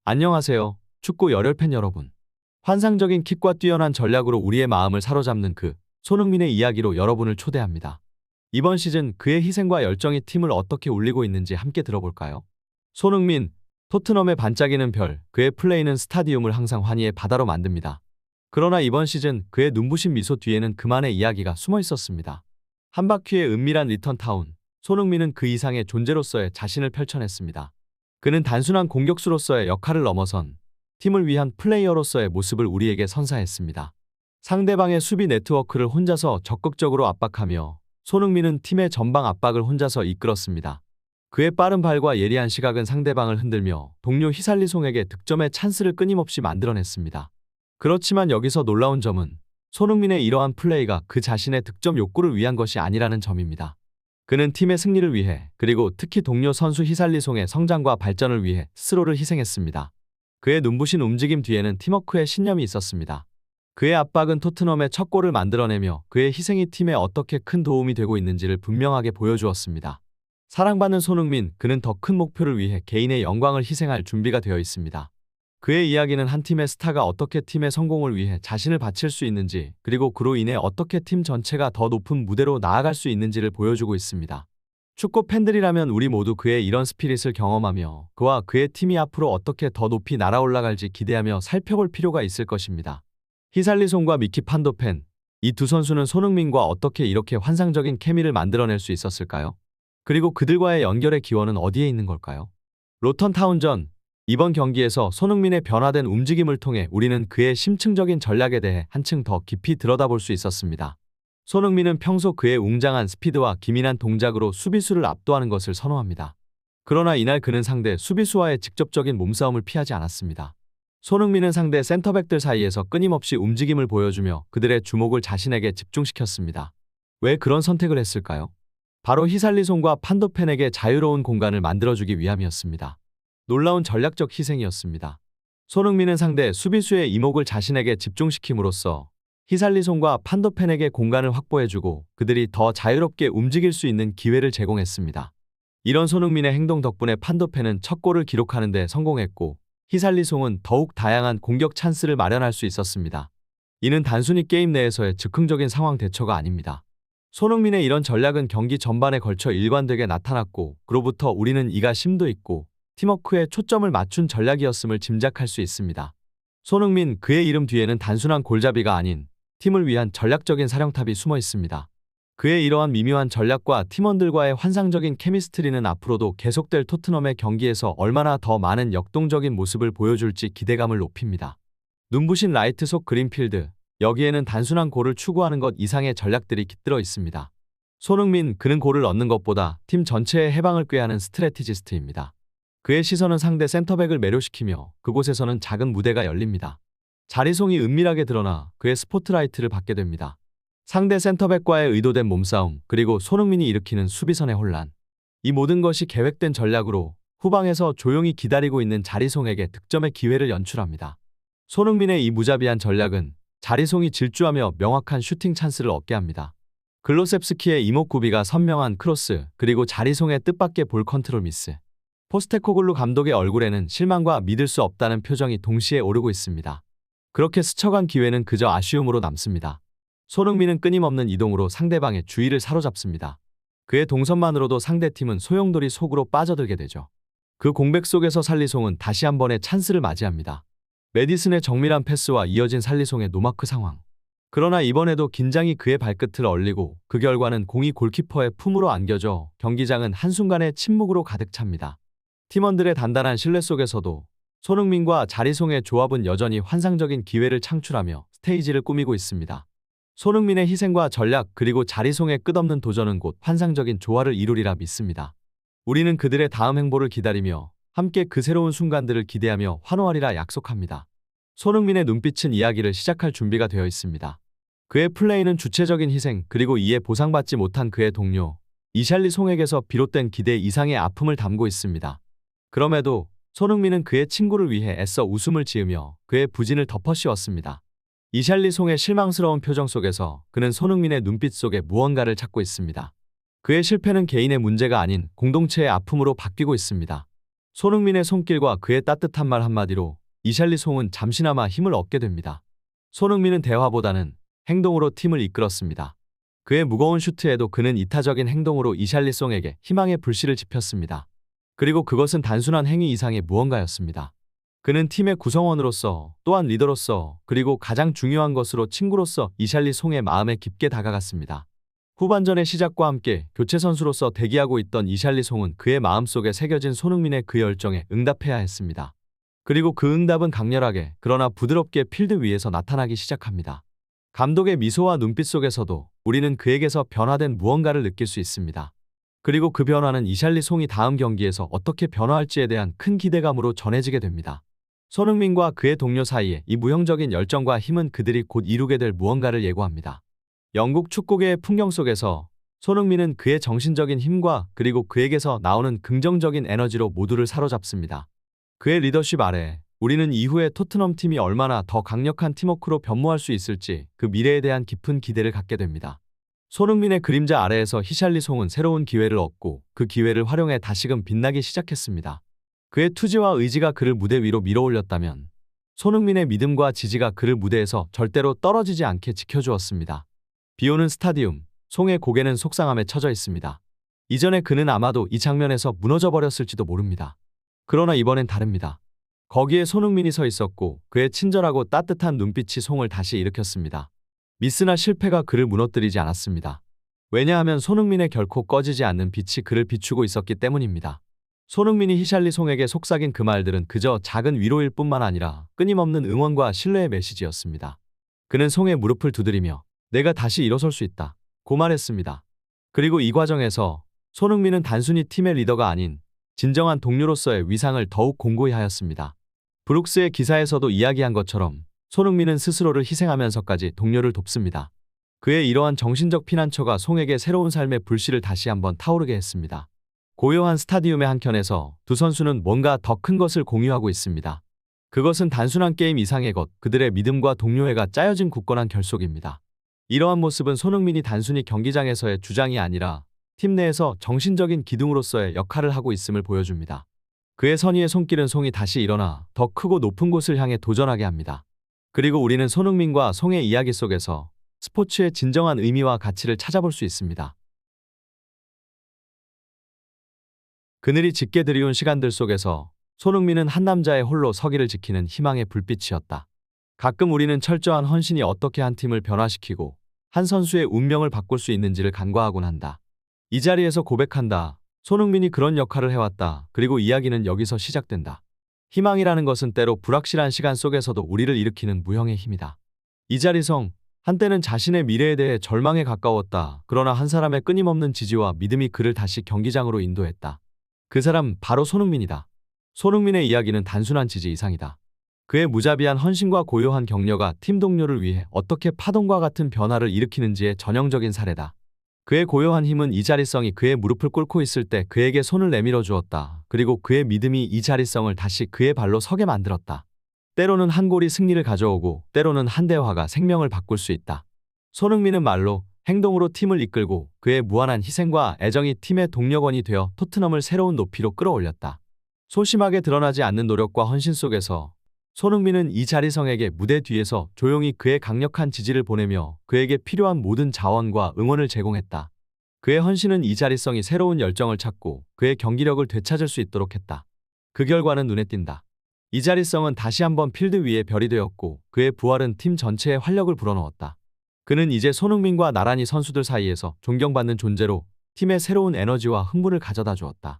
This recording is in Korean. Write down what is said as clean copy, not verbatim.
안녕하세요. 축구 열혈팬 여러분. 환상적인 킥과 뛰어난 전략으로 우리의 마음을 사로잡는 그 손흥민의 이야기로 여러분을 초대합니다. 이번 시즌 그의 희생과 열정이 팀을 어떻게 울리고 있는지 함께 들어볼까요? 손흥민, 토트넘의 반짝이는 별, 그의 플레이는 스타디움을 항상 환희의 바다로 만듭니다. 그러나 이번 시즌 그의 눈부신 미소 뒤에는 그만의 이야기가 숨어 있었습니다. 한 바퀴의 은밀한 리턴 타운, 손흥민은 그 이상의 존재로서의 자신을 펼쳐냈습니다. 그는 단순한 공격수로서의 역할을 넘어선 팀을 위한 플레이어로서의 모습을 우리에게 선사했습니다. 상대방의 수비 네트워크를 혼자서 적극적으로 압박하며 손흥민은 팀의 전방 압박을 혼자서 이끌었습니다. 그의 빠른 발과 예리한 시각은 상대방을 흔들며 동료 히살리송에게 득점의 찬스를 끊임없이 만들어냈습니다. 그렇지만 여기서 놀라운 점은 손흥민의 이러한 플레이가 그 자신의 득점 욕구를 위한 것이 아니라는 점입니다. 그는 팀의 승리를 위해 그리고 특히 동료 선수 히살리송의 성장과 발전을 위해 스스로를 희생했습니다. 그의 눈부신 움직임 뒤에는 팀워크의 신념이 있었습니다. 그의 압박은 토트넘의 첫 골을 만들어내며 그의 희생이 팀에 어떻게 큰 도움이 되고 있는지를 분명하게 보여주었습니다. 사랑받는 손흥민, 그는 더 큰 목표를 위해 개인의 영광을 희생할 준비가 되어 있습니다. 그의 이야기는 한 팀의 스타가 어떻게 팀의 성공을 위해 자신을 바칠 수 있는지, 그리고 그로 인해 어떻게 팀 전체가 더 높은 무대로 나아갈 수 있는지를 보여주고 있습니다. 축구 팬들이라면 우리 모두 그의 이런 스피릿을 경험하며 그와 그의 팀이 앞으로 어떻게 더 높이 날아올라갈지 기대하며 살펴볼 필요가 있을 것입니다. 히살리송과 미키 판도펜, 이 두 선수는 손흥민과 어떻게 이렇게 환상적인 케미를 만들어낼 수 있었을까요? 그리고 그들과의 연결의 기원은 어디에 있는 걸까요? 로턴 타운전, 이번 경기에서 손흥민의 변화된 움직임을 통해 우리는 그의 심층적인 전략에 대해 한층 더 깊이 들여다볼 수 있었습니다. 손흥민은 평소 그의 웅장한 스피드와 기민한 동작으로 수비수를 압도하는 것을 선호합니다. 그러나 이날 그는 상대 수비수와의 직접적인 몸싸움을 피하지 않았습니다. 손흥민은 상대 센터백들 사이에서 끊임없이 움직임을 보여주며 그들의 주목을 자신에게 집중시켰습니다. 왜 그런 선택을 했을까요? 바로 히살리송과 판도펜에게 자유로운 공간을 만들어주기 위함이었습니다. 놀라운 전략적 희생이었습니다. 손흥민은 상대 수비수의 이목을 자신에게 집중시킴으로써 히살리송과 판도펜에게 공간을 확보해주고 그들이 더 자유롭게 움직일 수 있는 기회를 제공했습니다. 이런 손흥민의 행동 덕분에 판도펜은 첫 골을 기록하는 데 성공했고 히살리송은 더욱 다양한 공격 찬스를 마련할 수 있었습니다. 이는 단순히 게임 내에서의 즉흥적인 상황 대처가 아닙니다. 손흥민의 이런 전략은 경기 전반에 걸쳐 일관되게 나타났고 그로부터 우리는 이가 심도 있고 팀워크에 초점을 맞춘 전략이었음을 짐작할 수 있습니다. 손흥민, 그의 이름 뒤에는 단순한 골잡이가 아닌 팀을 위한 전략적인 사령탑이 숨어 있습니다. 그의 이러한 미묘한 전략과 팀원들과의 환상적인 케미스트리는 앞으로도 계속될 토트넘의 경기에서 얼마나 더 많은 역동적인 모습을 보여줄지 기대감을 높입니다. 눈부신 라이트 속 그린필드, 여기에는 단순한 골을 추구하는 것 이상의 전략들이 깃들어 있습니다. 손흥민, 그는 골을 얻는 것보다 팀 전체의 해방을 꾀하는 스트래티지스트입니다. 그의 시선은 상대 센터백을 매료시키며 그곳에서는 작은 무대가 열립니다. 자리송이 은밀하게 드러나 그의 스포트라이트를 받게 됩니다. 상대 센터백과의 의도된 몸싸움, 그리고 손흥민이 일으키는 수비선의 혼란. 이 모든 것이 계획된 전략으로 후방에서 조용히 기다리고 있는 자리송에게 득점의 기회를 연출합니다. 손흥민의 이 무자비한 전략은 자리송이 질주하며 명확한 슈팅 찬스를 얻게 합니다. 글로셉스키의 이목구비가 선명한 크로스, 그리고 자리송의 뜻밖의 볼 컨트롤 미스. 포스테코글루 감독의 얼굴에는 실망과 믿을 수 없다는 표정이 동시에 오르고 있습니다. 그렇게 스쳐간 기회는 그저 아쉬움으로 남습니다. 손흥민은 끊임없는 이동으로 상대방의 주의를 사로잡습니다. 그의 동선만으로도 상대팀은 소용돌이 속으로 빠져들게 되죠. 그 공백 속에서 살리송은 다시 한 번의 찬스를 맞이합니다. 메디슨의 정밀한 패스와 이어진 살리송의 노마크 상황. 그러나 이번에도 긴장이 그의 발끝을 얼리고 그 결과는 공이 골키퍼의 품으로 안겨져 경기장은 한순간에 침묵으로 가득 찹니다. 팀원들의 단단한 신뢰 속에서도 손흥민과 자리송의 조합은 여전히 환상적인 기회를 창출하며 스테이지를 꾸미고 있습니다. 손흥민의 희생과 전략, 그리고 자리송의 끝없는 도전은 곧 환상적인 조화를 이루리라 믿습니다. 우리는 그들의 다음 행보를 기다리며 함께 그 새로운 순간들을 기대하며 환호하리라 약속합니다. 손흥민의 눈빛은 이야기를 시작할 준비가 되어 있습니다. 그의 플레이는 주체적인 희생, 그리고 이에 보상받지 못한 그의 동료 히살리송에게서 비롯된 기대 이상의 아픔을 담고 있습니다. 그럼에도 손흥민은 그의 친구를 위해 애써 웃음을 지으며 그의 부진을 덮어씌웠습니다. 히살리송의 실망스러운 표정 속에서 그는 손흥민의 눈빛 속에 무언가를 찾고 있습니다. 그의 실패는 개인의 문제가 아닌 공동체의 아픔으로 바뀌고 있습니다. 손흥민의 손길과 그의 따뜻한 말 한마디로 이샬리송은 잠시나마 힘을 얻게 됩니다. 손흥민은 대화보다는 행동으로 팀을 이끌었습니다. 그의 무거운 슈트에도 그는 이타적인 행동으로 이샬리송에게 희망의 불씨를 지폈습니다. 그리고 그것은 단순한 행위 이상의 무언가였습니다. 그는 팀의 구성원으로서, 또한 리더로서, 그리고 가장 중요한 것으로 친구로서 이샬리송의 마음에 깊게 다가갔습니다. 후반전의 시작과 함께 교체 선수로서 대기하고 있던 이샬리송은 그의 마음속에 새겨진 손흥민의 그 열정에 응답해야 했습니다. 그리고 그 응답은 강렬하게 그러나 부드럽게 필드 위에서 나타나기 시작합니다. 감독의 미소와 눈빛 속에서도 우리는 그에게서 변화된 무언가를 느낄 수 있습니다. 그리고 그 변화는 이샬리송이 다음 경기에서 어떻게 변화할지에 대한 큰 기대감으로 전해지게 됩니다. 손흥민과 그의 동료 사이에 이 무형적인 열정과 힘은 그들이 곧 이루게 될 무언가를 예고합니다. 영국 축구계의 풍경 속에서 손흥민은 그의 정신적인 힘과 그리고 그에게서 나오는 긍정적인 에너지로 모두를 사로잡습니다. 그의 리더십 아래 우리는 이후에 토트넘 팀이 얼마나 더 강력한 팀워크로 변모할 수 있을지 그 미래에 대한 깊은 기대를 갖게 됩니다. 손흥민의 그림자 아래에서 히샬리송은 새로운 기회를 얻고 그 기회를 활용해 다시금 빛나기 시작했습니다. 그의 투지와 의지가 그를 무대 위로 밀어올렸다면 손흥민의 믿음과 지지가 그를 무대에서 절대로 떨어지지 않게 지켜주었습니다. 비오는 스타디움, 송의 고개는 속상함에 처져 있습니다. 이전에 그는 아마도 이 장면에서 무너져 버렸을지도 모릅니다. 그러나 이번엔 다릅니다. 거기에 손흥민이 서 있었고 그의 친절하고 따뜻한 눈빛이 송을 다시 일으켰습니다. 미스나 실패가 그를 무너뜨리지 않았습니다. 왜냐하면 손흥민의 결코 꺼지지 않는 빛이 그를 비추고 있었기 때문입니다. 손흥민이 히샬리송에게 속삭인 그 말들은 그저 작은 위로일 뿐만 아니라 끊임없는 응원과 신뢰의 메시지였습니다. 그는 송의 무릎을 두드리며 내가 다시 일어설 수 있다 고 말했습니다. 그리고 이 과정에서 손흥민은 단순히 팀의 리더가 아닌 진정한 동료로서의 위상을 더욱 공고히 하였습니다. 브룩스의 기사에서도 이야기한 것처럼 손흥민은 스스로를 희생하면서까지 동료를 돕습니다. 그의 이러한 정신적 피난처가 송에게 새로운 삶의 불씨를 다시 한번 타오르게 했습니다. 고요한 스타디움의 한켠에서 두 선수는 뭔가 더 큰 것을 공유하고 있습니다. 그것은 단순한 게임 이상의 것, 그들의 믿음과 동료애가 짜여진 굳건한 결속입니다. 이러한 모습은 손흥민이 단순히 경기장에서의 주장이 아니라 팀 내에서 정신적인 기둥으로서의 역할을 하고 있음을 보여줍니다. 그의 선의의 손길은 송이 다시 일어나 더 크고 높은 곳을 향해 도전하게 합니다. 그리고 우리는 손흥민과 송의 이야기 속에서 스포츠의 진정한 의미와 가치를 찾아볼 수 있습니다. 그늘이 짙게 들이운 시간들 속에서 손흥민은 한 남자의 홀로 서기를 지키는 희망의 불빛이었다. 가끔 우리는 철저한 헌신이 어떻게 한 팀을 변화시키고 한 선수의 운명을 바꿀 수 있는지를 간과하곤 한다. 이 자리에서 고백한다. 손흥민이 그런 역할을 해왔다. 그리고 이야기는 여기서 시작된다. 희망이라는 것은 때로 불확실한 시간 속에서도 우리를 일으키는 무형의 힘이다. 이자리성, 한때는 자신의 미래에 대해 절망에 가까웠다. 그러나 한 사람의 끊임없는 지지와 믿음이 그를 다시 경기장으로 인도했다. 그 사람 바로 손흥민이다. 손흥민의 이야기는 단순한 지지 이상이다. 그의 무자비한 헌신과 고요한 격려가 팀 동료를 위해 어떻게 파동과 같은 변화를 일으키는지의 전형적인 사례다. 그의 고요한 힘은 이자리성이 그의 무릎을 꿇고 있을 때 그에게 손을 내밀어 주었다. 그리고 그의 믿음이 이자리성을 다시 그의 발로 서게 만들었다. 때로는 한 골이 승리를 가져오고 때로는 한 대화가 생명을 바꿀 수 있다. 손흥민은 말로, 행동으로 팀을 이끌고 그의 무한한 희생과 애정이 팀의 동력원이 되어 토트넘을 새로운 높이로 끌어올렸다. 소심하게 드러나지 않는 노력과 헌신 속에서 손흥민은 이자리성에게 무대 뒤에서 조용히 그의 강력한 지지를 보내며 그에게 필요한 모든 자원과 응원을 제공했다. 그의 헌신은 이자리성이 새로운 열정을 찾고 그의 경기력을 되찾을 수 있도록 했다. 그 결과는 눈에 띈다. 이자리성은 다시 한번 필드 위에 별이 되었고 그의 부활은 팀 전체에 활력을 불어넣었다. 그는 이제 손흥민과 나란히 선수들 사이에서 존경받는 존재로 팀에 새로운 에너지와 흥분을 가져다 주었다.